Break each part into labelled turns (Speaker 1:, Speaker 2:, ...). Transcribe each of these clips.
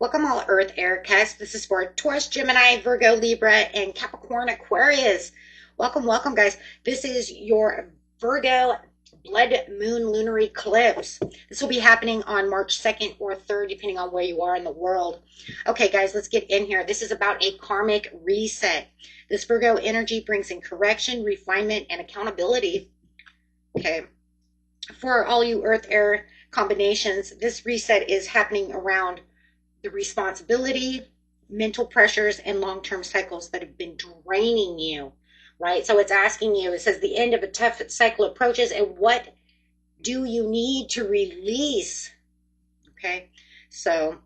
Speaker 1: Welcome all Earth, Air, CUSP. This is for Taurus, Gemini, Virgo, Libra, and Capricorn, Aquarius. Welcome, welcome, guys. This is your Virgo blood moon lunar eclipse. This will be happening on March 2nd or 3rd, depending on where you are in the world. Okay, guys, let's get in here. This is about a karmic reset. This Virgo energy brings in correction, refinement, and accountability. Okay. For all you Earth, Air combinations, this reset is happening around the responsibility, mental pressures, and long-term cycles that have been draining you, right? So it's asking you, it says the end of a tough cycle approaches, and what do you need to release? Okay, so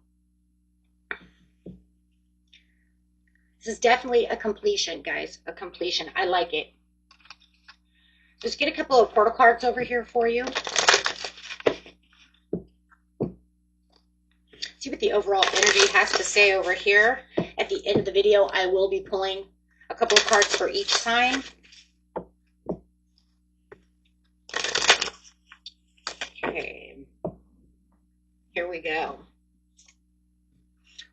Speaker 1: this is definitely a completion, guys, a completion. I like it. Just get a couple of portal cards over here for you. See what the overall energy has to say over here. At the end of the video, I will be pulling a couple of cards for each sign. Okay, here we go.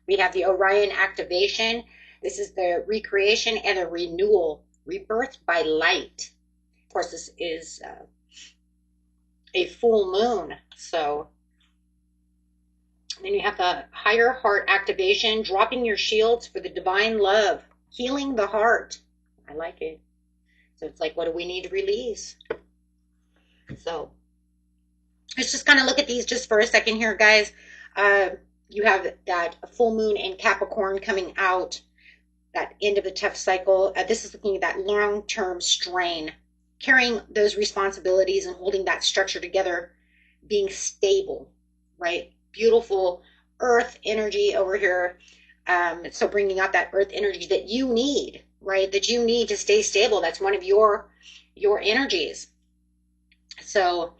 Speaker 1: We have the Orion activation. This is the recreation and the renewal, rebirth by light. Of course, this is a full moon, so then you have the higher heart activation, dropping your shields for the divine love, healing the heart. I like it. So it's like, what do we need to release? So let's just kind of look at these just for a second here, guys. You have that full moon in Capricorn coming out, that end of the tough cycle. This is looking at that long-term strain, carrying those responsibilities and holding that structure together, being stable, right? Beautiful earth energy over here. So bringing out that earth energy that you need, right? That you need to stay stable. That's one of your energies. So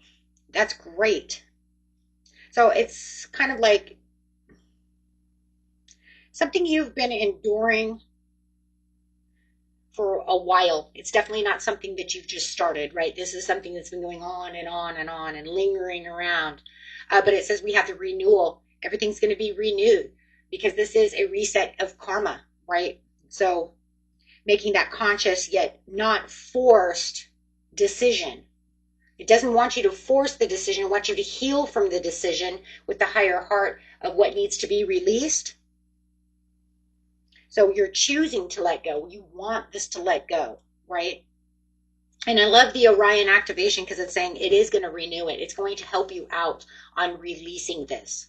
Speaker 1: that's great. So it's kind of like something you've been enduring for a while. It's definitely not something that you've just started, right? This is something that's been going on and on and on and lingering around. But it says we have the renewal. Everything's going to be renewed because this is a reset of karma, right? So making that conscious yet not forced decision. It doesn't want you to force the decision. It wants you to heal from the decision with the higher heart of what needs to be released. So you're choosing to let go. You want this to let go, right? And I love the Orion activation because it's saying it is going to renew it. It's going to help you out on releasing this.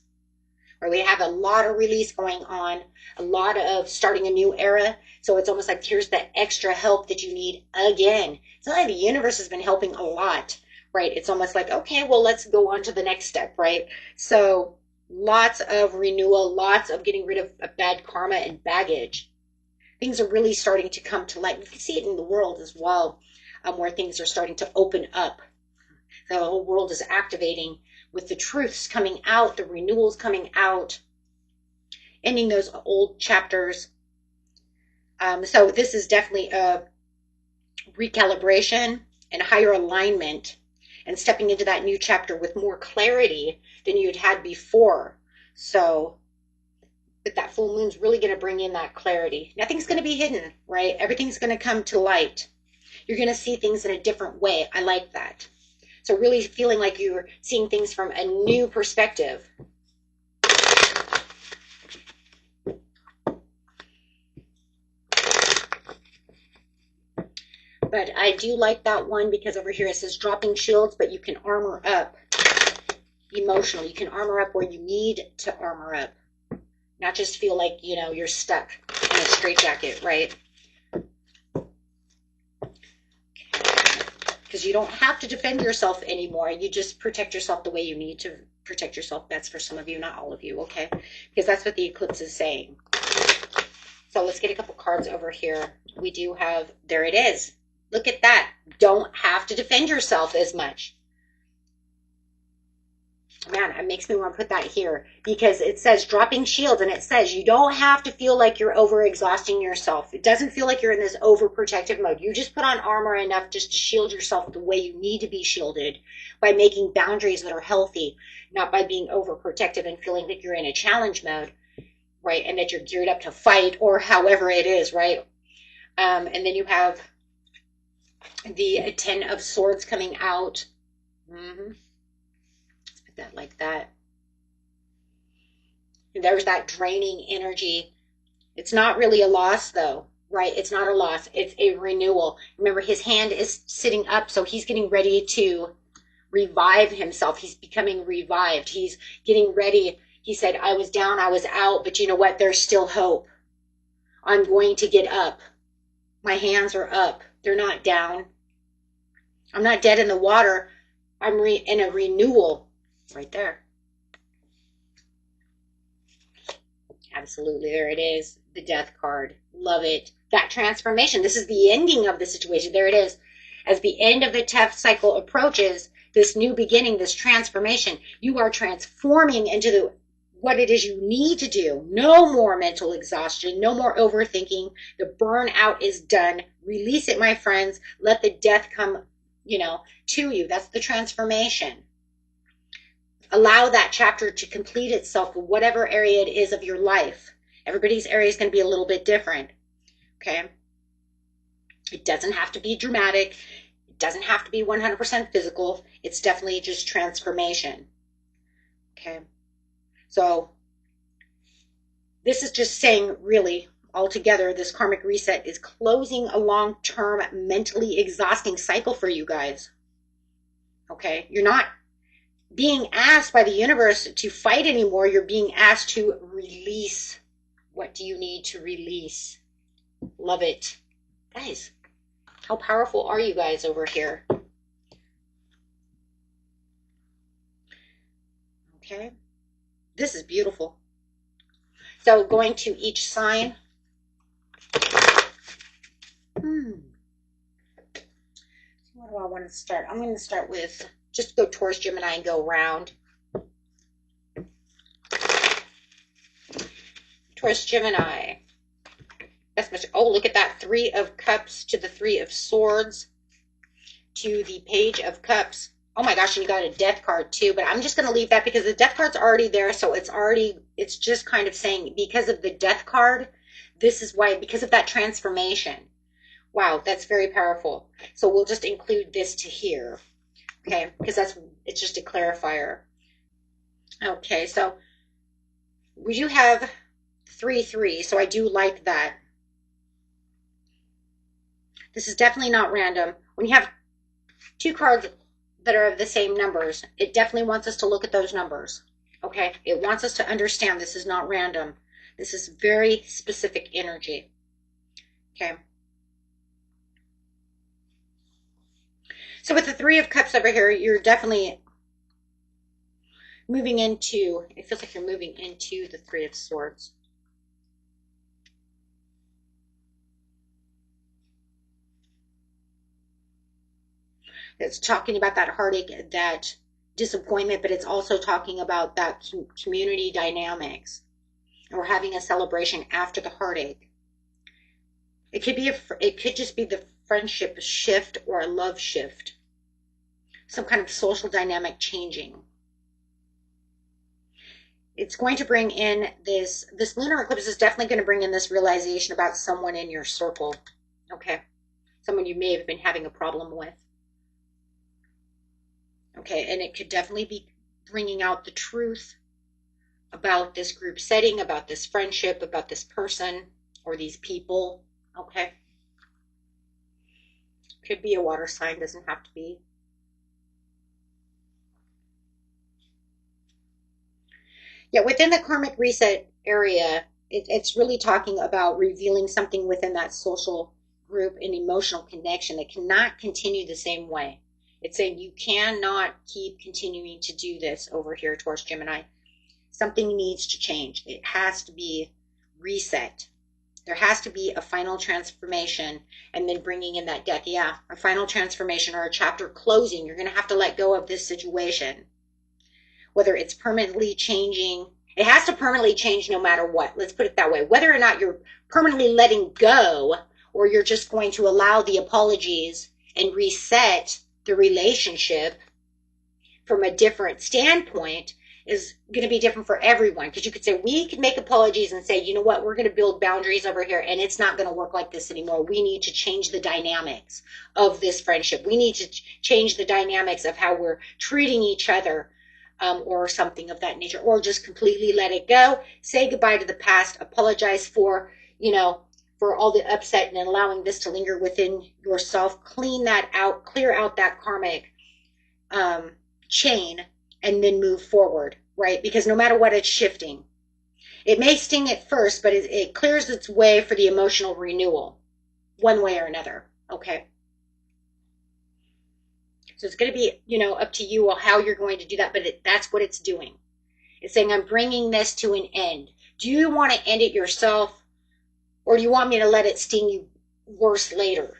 Speaker 1: Or we have a lot of release going on, a lot of starting a new era. So it's almost like here's the extra help that you need again. It's not like the universe has been helping a lot, right? It's almost like, okay, well, let's go on to the next step, right? So lots of renewal, lots of getting rid of bad karma and baggage. Things are really starting to come to light. You can see it in the world as well. Where things are starting to open up. The whole world is activating with the truths coming out, the renewals coming out, ending those old chapters. So this is definitely a recalibration and higher alignment and stepping into that new chapter with more clarity than you'd had before. So but that full moon's really going to bring in that clarity. Nothing's going to be hidden, right? Everything's going to come to light. You're going to see things in a different way. I like that. So really feeling like you're seeing things from a new perspective. But I do like that one because over here it says dropping shields, but you can armor up emotionally. You can armor up where you need to armor up. Not just feel like, you know, you're stuck in a straitjacket, right? Because you don't have to defend yourself anymore. You just protect yourself the way you need to protect yourself. That's for some of you, not all of you, okay? Because that's what the eclipse is saying. So let's get a couple cards over here. We do have, there it is. Look at that. Don't have to defend yourself as much. Man, it makes me want to put that here because it says dropping shields and it says you don't have to feel like you're over-exhausting yourself. It doesn't feel like you're in this overprotective mode. You just put on armor enough just to shield yourself the way you need to be shielded by making boundaries that are healthy, not by being overprotective and feeling that you're in a challenge mode. right? And that you're geared up to fight or however it is, right? And then you have the 10 of Swords coming out. Let's put that like that. And there's that draining energy. It's not really a loss though, right? It's not a loss. It's a renewal. Remember, his hand is sitting up, so he's getting ready to revive himself. He's becoming revived. He's getting ready. He said, I was down, I was out, but you know what? There's still hope. I'm going to get up. My hands are up. They're not down. I'm not dead in the water. I'm in a renewal right there. Absolutely, there it is. The Death card. Love it. That transformation. This is the ending of the situation. There it is. As the end of the Tef cycle approaches, this new beginning, this transformation, you are transforming into what it is you need to do. No more mental exhaustion. No more overthinking. The burnout is done. Release it, my friends. Let the death come, to you. That's the transformation. Allow that chapter to complete itself with whatever area it is of your life. Everybody's area is going to be a little bit different. Okay? It doesn't have to be dramatic. It doesn't have to be 100% physical. It's definitely just transformation. Okay? So, this is just saying, really, altogether, this karmic reset is closing a long-term, mentally exhausting cycle for you guys. Okay? You're not being asked by the universe to fight anymore. You're being asked to release. What do you need to release? Love it. Guys, how powerful are you guys over here? Okay. This is beautiful. So going to each sign. What do I want to start? I'm going to start with, just go Taurus, Gemini, and go round. Taurus, Gemini. That's much. Oh, look at that. 3 of Cups to the 3 of Swords to the Page of Cups. Oh my gosh, and you got a Death card too, but I'm just going to leave that because the Death card's already there, so it's just kind of saying because of the Death card, this is why, because of that transformation. Wow, that's very powerful. So we'll just include this to here, okay, because it's just a clarifier. Okay, so we do have 3-3, so I do like that. This is definitely not random. When you have 2 cards that are of the same numbers, it definitely wants us to look at those numbers. Okay? It wants us to understand this is not random. This is very specific energy. Okay? So with the 3 of Cups over here, you're definitely moving into, it feels like you're moving into the 3 of Swords. It's talking about that heartache, that disappointment, but it's also talking about that community dynamics. And we're having a celebration after the heartache. It could just be the friendship shift or a love shift. Some kind of social dynamic changing. It's going to bring in this lunar eclipse is definitely going to bring in this realization about someone in your circle. Okay. Someone you may have been having a problem with. Okay, and it could definitely be bringing out the truth about this group setting, about this friendship, about this person or these people. Okay. Could be a water sign, doesn't have to be. Yeah, within the karmic reset area, it's really talking about revealing something within that social group and emotional connection that cannot continue the same way. It's saying you cannot keep continuing to do this over here, Taurus, Gemini. Something needs to change. It has to be reset. There has to be a final transformation, and then bringing in that death. Yeah, a final transformation or a chapter closing. You're going to have to let go of this situation. Whether it's permanently changing, it has to permanently change no matter what. Let's put it that way. Whether or not you're permanently letting go, or you're just going to allow the apologies and reset the relationship from a different standpoint, is going to be different for everyone. Because you could say, we could make apologies and say, you know what, we're going to build boundaries over here, and it's not going to work like this anymore. We need to change the dynamics of this friendship. We need to change the dynamics of how we're treating each other, or something of that nature, or just completely let it go. Say goodbye to the past. Apologize for, for all the upset and allowing this to linger within yourself. Clean that out, clear out that karmic chain, and then move forward, right? Because no matter what, it's shifting. It may sting at first, but it clears its way for the emotional renewal, one way or another, okay? So it's going to be, up to you how you're going to do that, but that's what it's doing. It's saying, I'm bringing this to an end. Do you want to end it yourself, or do you want me to let it sting you worse later?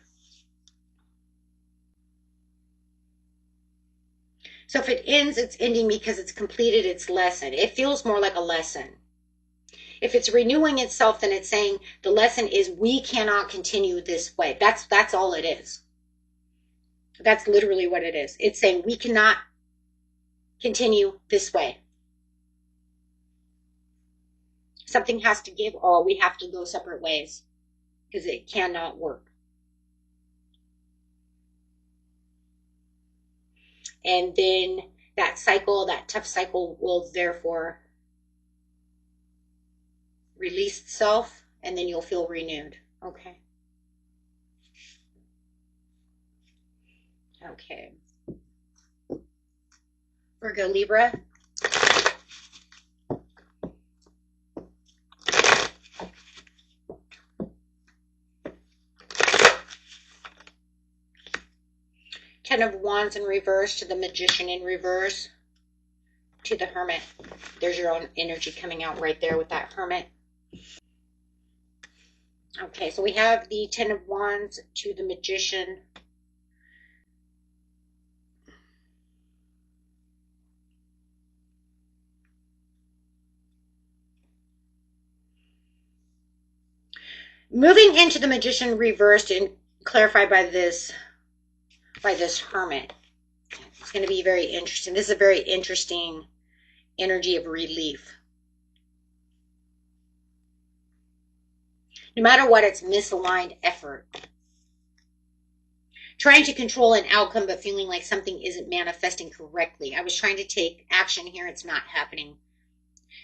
Speaker 1: So if it ends, it's ending because it's completed its lesson. It feels more like a lesson. If it's renewing itself, then it's saying the lesson is we cannot continue this way. That's all it is. That's literally what it is. It's saying we cannot continue this way. Something has to give, or we have to go separate ways, because it cannot work. And then that cycle, that tough cycle, will therefore release itself, and then you'll feel renewed. Okay. Okay. Virgo, Libra. Ten of Wands in reverse to the Magician in reverse to the Hermit. There's your own energy coming out right there with that Hermit. Okay, so we have the Ten of Wands to the Magician. Moving into the Magician reversed and clarified by this Hermit. It's going to be very interesting. This is a very interesting energy of relief. No matter what, it's misaligned effort. Trying to control an outcome, but feeling like something isn't manifesting correctly. I was trying to take action here. It's not happening.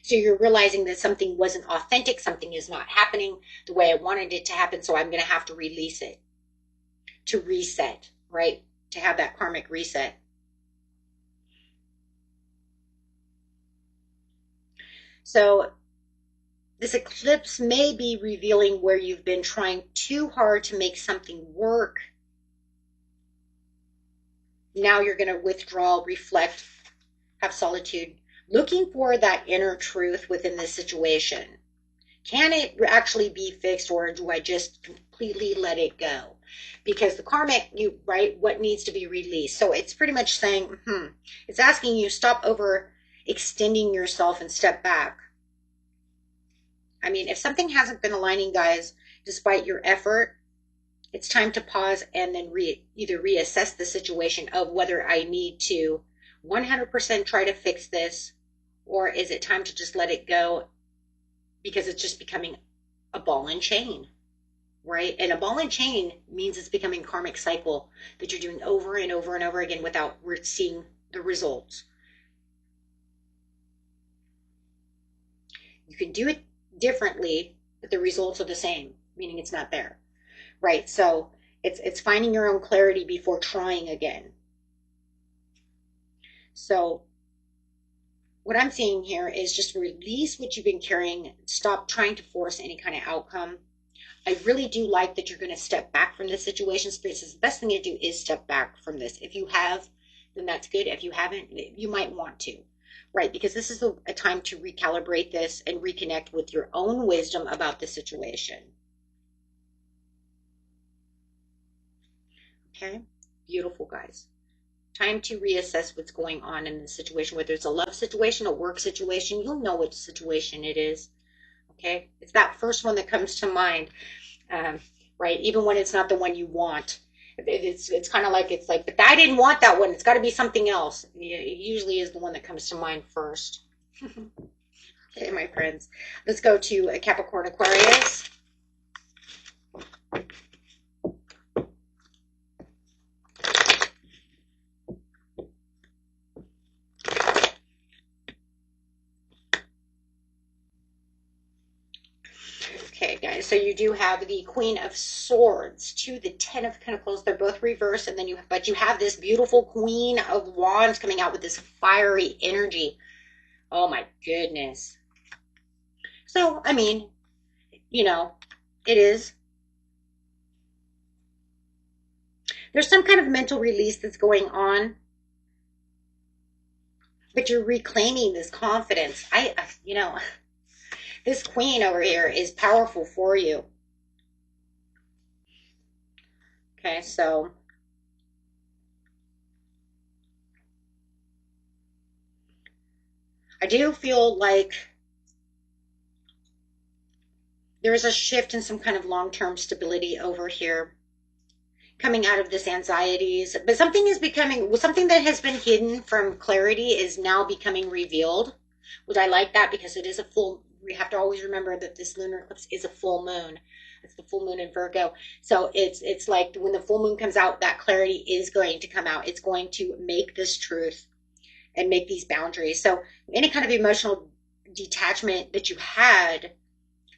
Speaker 1: So you're realizing that something wasn't authentic. Something is not happening the way I wanted it to happen. So I'm going to have to release it, to reset, right? To have that karmic reset. So this eclipse may be revealing where you've been trying too hard to make something work. Now you're going to withdraw, reflect, have solitude, looking for that inner truth within this situation. Can it actually be fixed, or do I just completely let it go? Because the karmic, right, what needs to be released. So it's pretty much saying, it's asking you stop over extending yourself and step back. I mean, if something hasn't been aligning, guys, despite your effort, it's time to pause and then either reassess the situation of whether I need to 100% try to fix this, or is it time to just let it go because it's just becoming a ball and chain, right? And a ball and chain means it's becoming a karmic cycle that you're doing over and over and over again without seeing the results. You can do it differently, but the results are the same, meaning it's not there, right? So it's finding your own clarity before trying again. So what I'm seeing here is just release what you've been carrying. Stop trying to force any kind of outcome. I really do like that you're going to step back from this situation. Spirit says the best thing to do is step back from this. If you have, then that's good. If you haven't, you might want to, right? Because this is a time to recalibrate this and reconnect with your own wisdom about the situation. Okay, beautiful, guys. Time to reassess what's going on in the situation, whether it's a love situation, a work situation. You'll know which situation it is. Okay, it's that first one that comes to mind, right? Even when it's not the one you want, it's kind of like, but I didn't want that one. It's got to be something else. It usually is the one that comes to mind first. Okay, my friends. Let's go to a Capricorn Aquarius. Okay, guys, so you do have the Queen of Swords to the Ten of Pentacles. They're both reversed, and then you have this beautiful Queen of Wands coming out with this fiery energy. Oh my goodness. So, I mean, you know, it is. There's some kind of mental release that's going on, but you're reclaiming this confidence. This queen over here is powerful for you. Okay, so I do feel like there's a shift in some kind of long-term stability over here coming out of this anxieties, but something that has been hidden from clarity is now becoming revealed, which I like that because it is a full, we have to always remember that this lunar eclipse is a full moon. It's the full moon in Virgo. So it's like when the full moon comes out, that clarity is going to come out. It's going to make this truth and make these boundaries. So any kind of emotional detachment that you had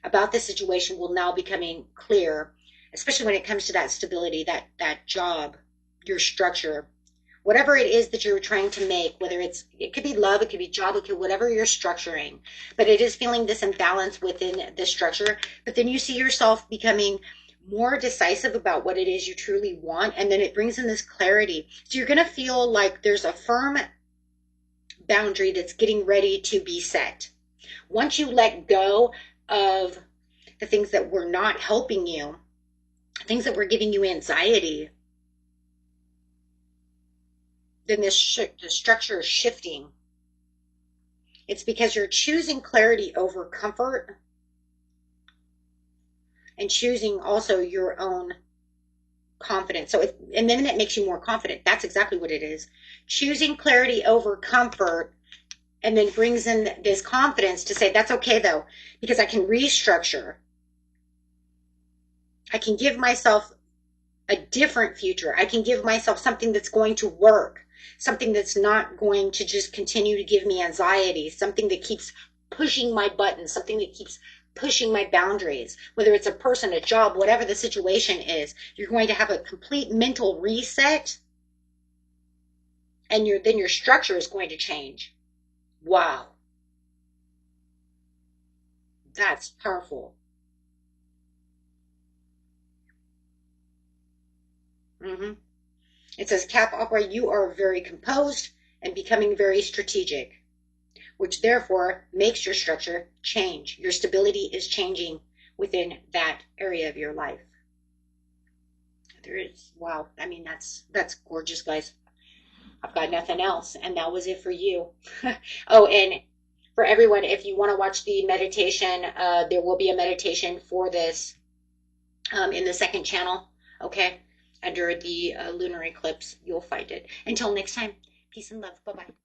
Speaker 1: about this situation will now becoming clear, especially when it comes to that stability, that job, your structure, whatever it is that you're trying to make, whether it could be love, it could be job, it could whatever you're structuring, but it is feeling this imbalance within the structure. But then you see yourself becoming more decisive about what it is you truly want, and then it brings in this clarity. So you're going to feel like there's a firm boundary that's getting ready to be set. Once you let go of the things that were not helping you, things that were giving you anxiety, then the structure is shifting. It's because you're choosing clarity over comfort and choosing also your own confidence. So and then it makes you more confident. That's exactly what it is. Choosing clarity over comfort, and then brings in this confidence to say, that's okay though, because I can restructure. I can give myself a different future. I can give myself something that's going to work, something that's not going to just continue to give me anxiety, something that keeps pushing my buttons, something that keeps pushing my boundaries, whether it's a person, a job, whatever the situation is. You're going to have a complete mental reset, and then your structure is going to change. Wow. That's powerful. Mm-hmm. It says, Cap Aqua, you are very composed and becoming very strategic, which therefore makes your structure change. Your stability is changing within that area of your life. There is, wow. I mean, that's gorgeous, guys. I've got nothing else. And that was it for you. Oh, and for everyone, if you want to watch the meditation, there will be a meditation for this in the second channel. Okay. Under the lunar eclipse, you'll find it. Until next time, peace and love. Bye-bye.